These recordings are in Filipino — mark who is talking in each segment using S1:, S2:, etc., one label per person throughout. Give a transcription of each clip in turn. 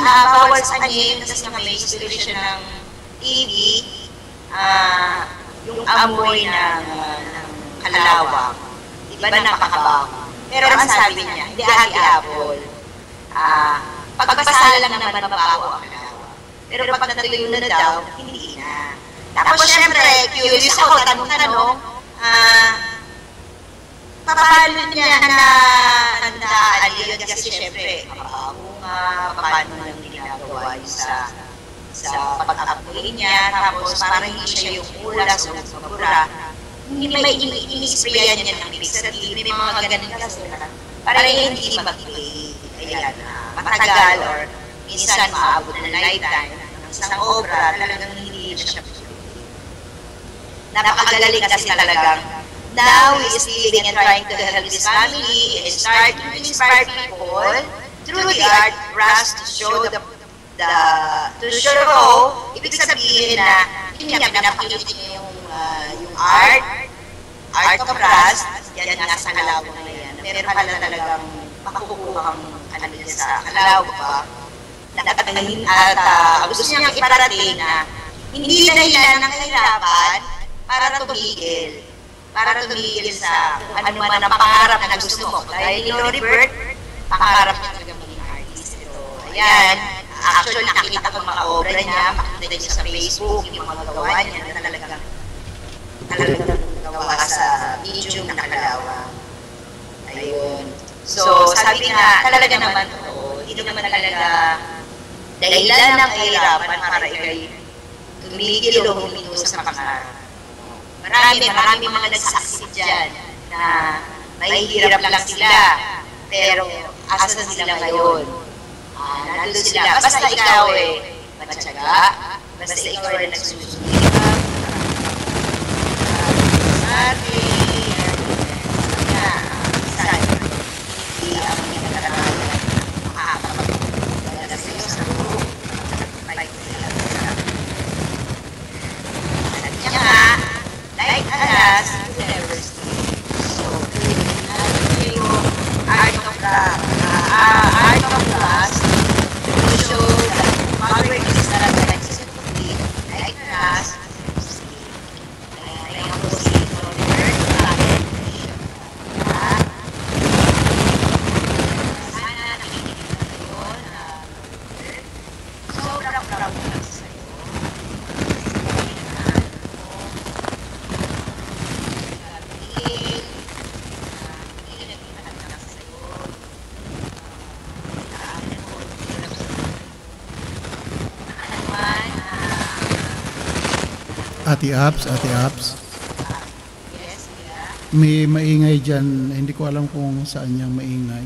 S1: bawal sa kanya yun kasi nga may history siya ng TV, yung amoy ng kalawang. Diba napakabaho? Pero ang sabi niya, hindi Ate Apple, pagpasala lang naman mabaho ang kalawang. Pero pag natuyo na daw, hindi na. Tapos syempre, curious ako, tanong-tanong, paano niya na yun kasi syempre, mabaho nga, paano nang ginagawa yun sa pag-apoy niya, tapos parang hindi siya yung ulas o mabura. May ini-sprayan niya ng fixative, may mga ganun kasi para hindi mag-play. Ayan, matagal or minsan maabot ng lifetime ng isang obra, talagang hindi siya napakagaling kasi talagang now he is living and trying to help his family and starting to inspire people through the art Ras to show ibig sabihin na hindi niya pinapakita niya yung art of Ras, yan nasa kalawang na yan. Meron pala talagang makukuha ang niya sa kalawang pa. At gusto niyang iparating na hindi dahilan ng kahirapan para tumigil sa kung ano man ang pangarap na gusto mo. Dahil ni Lori Bert, pangarap niya talaga maging artist. Pero ayan, actually nakikita ko mga obra niya, makikita niya sa Facebook, yung mga gawa niya na talagang gawa sa video na kalawang. Ayun. So, sabi nga, talaga naman po, hindi naman talaga dahilan ng kahirapan para ikay tumigil o huminto sa pangarap. Marami mga nagsaksi dyan na may hirap lang sila, pero asan sila ngayon? Nandun sila. Basta ikaw matyaga, basta ikaw nagsusunod. Sabi, hindi ang pinag-aralan makakapagdala sa iyo sa group. Sabi niya nga, like Alas, you never stay. So, natin yung art of Ras to show that power is not an existing. Like Alas, kaya po si Oliver, sana nakikinig kayo na sobrang proud na sa iyo.
S2: Ate Apps. May maingay dyan. Hindi ko alam kung saan niyang maingay.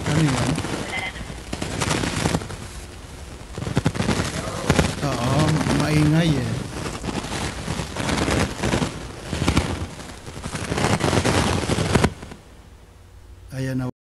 S2: Ano yan? Oo, maingay eh.